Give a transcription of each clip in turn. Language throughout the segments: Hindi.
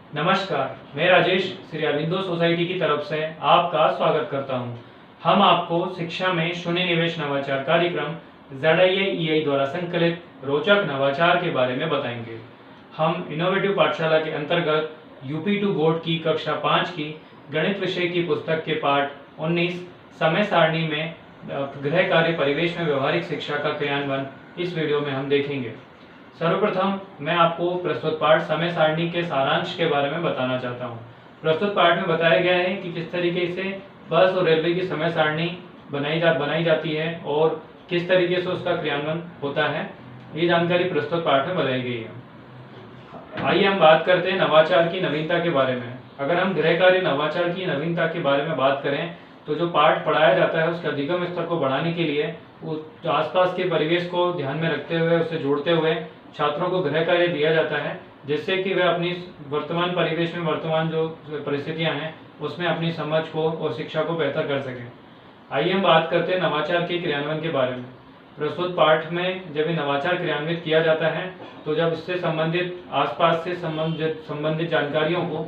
नमस्कार, मैं राजेश श्री अरविंदो सोसाइटी की तरफ से आपका स्वागत करता हूं। हम आपको शिक्षा में शून्य निवेश नवाचार कार्यक्रम ZIA द्वारा संकलित रोचक नवाचार के बारे में बताएंगे। हम इनोवेटिव पाठशाला के अंतर्गत UP2 बोर्ड की कक्षा 5 की गणित विषय की पुस्तक के पाठ 19 समय सारणी में गृह कार्य परिवेश में व्यवहारिक शिक्षा का क्रियान्वयन इस वीडियो में हम देखेंगे। सर्वप्रथम मैं आपको प्रस्तुत पाठ समय सारणी के सारांश के बारे में बताना चाहता हूँ। प्रस्तुत पाठ में बताया गया है कि किस तरीके से बस और रेलवे की समय सारणी बनाई जाती है और किस तरीके से उसका क्रियान्वयन होता है। ये जानकारी प्रस्तुत पाठ में बताई गई है। आइए हम बात करते हैं नवाचार की नवीनता के बारे में। अगर हम गृह कार्य नवाचार की नवीनता के बारे में बात करें तो जो पाठ पढ़ाया जाता है उसके अधिगम स्तर को बढ़ाने के लिए जो आसपास के परिवेश को ध्यान में रखते हुए उसे जोड़ते हुए छात्रों को गृह कार्य दिया जाता है, जिससे कि वे अपनी वर्तमान परिवेश में वर्तमान जो परिस्थितियां हैं उसमें अपनी समझ को और शिक्षा को बेहतर कर सकें। आइए हम बात करते हैं नवाचार के क्रियान्वयन के बारे में। प्रस्तुत पाठ में जब ये नवाचार क्रियान्वित किया जाता है तो जब इससे संबंधित आसपास से संबंधित जानकारियों को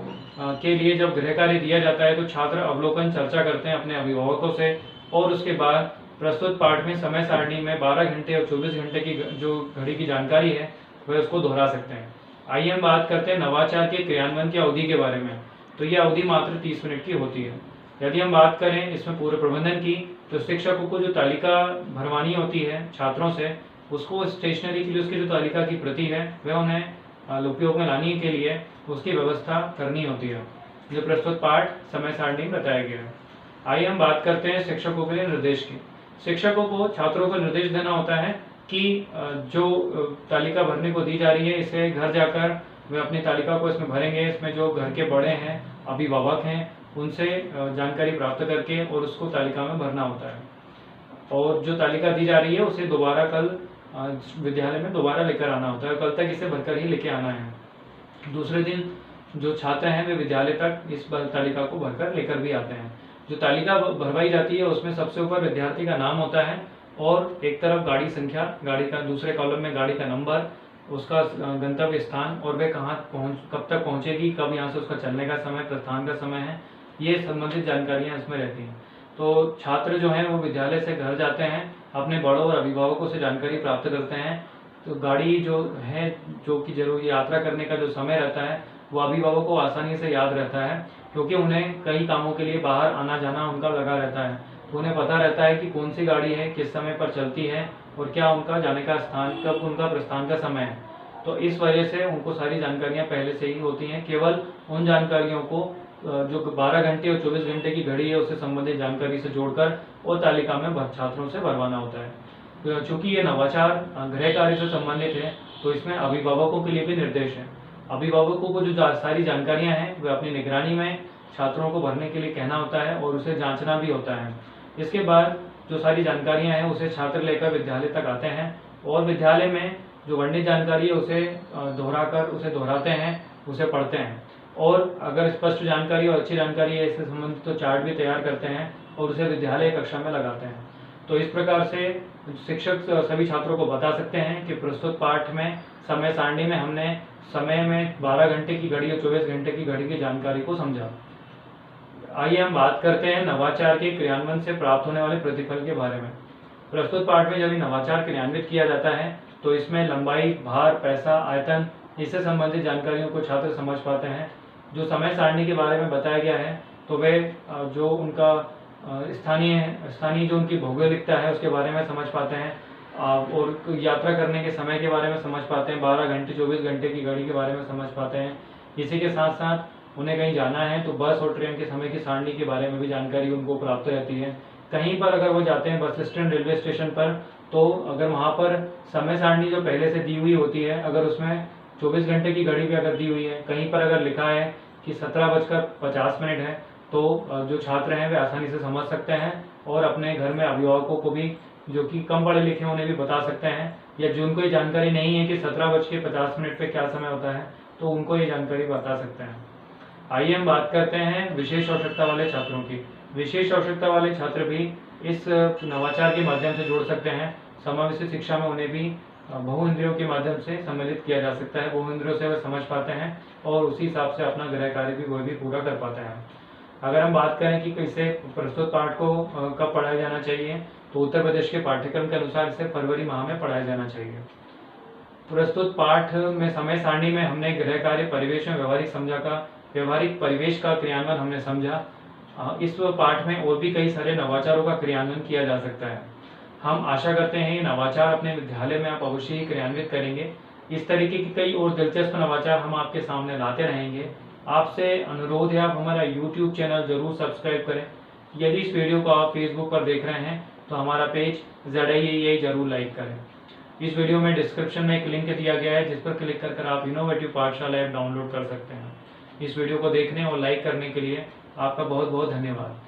के लिए जब गृह कार्य दिया जाता है तो छात्र अवलोकन चर्चा करते हैं अपने अभिभावकों से और उसके बाद प्रस्तुत पाठ में समय सारणी में 12 घंटे और 24 घंटे की जो घड़ी की जानकारी है वह उसको दोहरा सकते हैं। आइए हम बात करते हैं नवाचार के क्रियान्वयन की अवधि के बारे में। तो यह अवधि मात्र 30 मिनट की होती है। यदि हम बात करें इसमें पूरे प्रबंधन की तो शिक्षकों को जो तालिका भरवानी होती है छात्रों से, उसको स्टेशनरी के लिए उसकी जो तालिका की प्रति है वह उन्हें उपयोग में लाने के लिए उसकी व्यवस्था करनी होती है, जो प्रस्तुत पाठ समय सारणी में बताया गया है। आइए हम बात करते हैं शिक्षकों के लिए निर्देश की। शिक्षकों को छात्रों को निर्देश देना होता है कि जो तालिका भरने को दी जा रही है इसे घर जाकर वे अपनी तालिका को इसमें भरेंगे। इसमें जो घर के बड़े हैं, अभिभावक हैं, उनसे जानकारी प्राप्त करके और उसको तालिका में भरना होता है। और जो तालिका दी जा रही है उसे दोबारा कल विद्यालय में दोबारा लेकर आना होता है। कल तक इसे भरकर ही लेके आना है। दूसरे दिन जो छात्र हैं वे विद्यालय तक इस तालिका को भरकर लेकर भी आते हैं। जो तालिका भरवाई जाती है उसमें सबसे ऊपर विद्यार्थी का नाम होता है और एक तरफ गाड़ी संख्या, गाड़ी का दूसरे कॉलम में गाड़ी का नंबर, उसका गंतव्य स्थान और वे कब तक पहुंचेगी, कब यहाँ से उसका चलने का समय, प्रस्थान का समय है, ये संबंधित जानकारियाँ इसमें रहती हैं। तो छात्र जो हैं वो विद्यालय से घर जाते हैं, अपने बड़ों और अभिभावकों से जानकारी प्राप्त करते हैं। तो गाड़ी जो है जो कि जरूरी यात्रा करने का जो समय रहता है वो अभिभावकों को आसानी से याद रहता है, क्योंकि उन्हें कई कामों के लिए बाहर आना जाना उनका लगा रहता है। तो उन्हें पता रहता है कि कौन सी गाड़ी है, किस समय पर चलती है और क्या उनका जाने का स्थान, कब उनका प्रस्थान का समय है। तो इस वजह से उनको सारी जानकारियां पहले से ही होती हैं। केवल उन जानकारियों को जो 12 घंटे और 24 घंटे की घड़ी है उससे संबंधित जानकारी से जोड़कर और तालिका में छात्रों से भरवाना होता है। तो चूंकि ये नवाचार गृह कार्य से संबंधित है तो इसमें अभिभावकों के लिए भी निर्देश है। अभिभावकों को जो सारी जानकारियां हैं वे अपनी निगरानी में छात्रों को भरने के लिए कहना होता है और उसे जांचना भी होता है। इसके बाद जो सारी जानकारियां हैं उसे छात्र लेकर विद्यालय तक आते हैं और विद्यालय में जो वर्णित जानकारी है उसे दोहराते हैं, उसे पढ़ते हैं और अगर स्पष्ट जानकारी और अच्छी जानकारी है इससे संबंधित तो चार्ट भी तैयार करते हैं और उसे विद्यालय कक्षा में लगाते हैं। तो इस प्रकार से शिक्षक सभी छात्रों को बता सकते हैं कि प्रस्तुत पाठ में समय सारणी में हमने समय में 12 घंटे की घड़ी और 24 घंटे की घड़ी की जानकारी को समझा। आइए हम बात करते हैं नवाचार के क्रियान्वयन से प्राप्त होने वाले प्रतिफल के बारे में। प्रस्तुत पाठ में जब नवाचार क्रियान्वित किया जाता है तो इसमें लंबाई, भार, पैसा, आयतन, इससे संबंधित जानकारियों को छात्र समझ पाते हैं। जो समय सारणी के बारे में बताया गया है तो वे जो उनका स्थानीय जो उनकी भौगोलिकता है उसके बारे में समझ पाते हैं और यात्रा करने के समय के बारे में समझ पाते हैं। 12 घंटे 24 घंटे की घड़ी के बारे में समझ पाते हैं। इसी के साथ साथ उन्हें कहीं जाना है तो बस और ट्रेन के समय की सारणी के बारे में भी जानकारी उनको प्राप्त रहती है। कहीं पर अगर वो जाते हैं बस स्टैंड, रेलवे स्टेशन पर, तो अगर वहाँ पर समय सारणी जो पहले से दी हुई होती है, अगर उसमें 24 घंटे की घड़ी भी अगर दी हुई है, कहीं पर अगर लिखा है कि 17:50 है तो जो छात्र हैं वे आसानी से समझ सकते हैं और अपने घर में अभिभावकों को भी जो कि कम पढ़े लिखे उन्हें भी बता सकते हैं, या जिनको ये जानकारी नहीं है कि 17:50 पे क्या समय होता है तो उनको ये जानकारी बता सकते हैं। आइए हम बात करते हैं विशेष आवश्यकता वाले छात्रों की। विशेष आवश्यकता वाले छात्र भी इस नवाचार के माध्यम से जुड़ सकते हैं। समावेशी शिक्षा में उन्हें भी बहु इंद्रियों के माध्यम से सम्मिलित किया जा सकता है। बहु इंद्रियों से वह समझ पाते हैं और उसी हिसाब से अपना गृह कार्य भी वह भी पूरा कर पाते हैं। अगर हम बात करें कि कैसे प्रस्तुत पाठ को कब पढ़ाया जाना चाहिए, तो उत्तर प्रदेश के पाठ्यक्रम के अनुसार इसे फरवरी माह में पढ़ाया जाना चाहिए। प्रस्तुत पाठ में समय सारणी में हमने गृह कार्य परिवेश में व्यवहारिक परिवेश का क्रियान्वयन हमने समझा। इस पाठ में और भी कई सारे नवाचारों का क्रियान्वयन किया जा सकता है। हम आशा करते हैं ये नवाचार अपने विद्यालय में आप अवश्य ही क्रियान्वित करेंगे। इस तरीके की कई और दिलचस्प नवाचार हम आपके सामने लाते रहेंगे। आपसे अनुरोध है आप हमारा YouTube चैनल जरूर सब्सक्राइब करें। यदि इस वीडियो को आप फेसबुक पर देख रहे हैं तो हमारा पेज ZIAEI जरूर लाइक करें। इस वीडियो में डिस्क्रिप्शन में एक लिंक दिया गया है जिस पर क्लिक कर आप इनोवेटिव पाठशाला ऐप डाउनलोड कर सकते हैं। इस वीडियो को देखने और लाइक करने के लिए आपका बहुत बहुत धन्यवाद।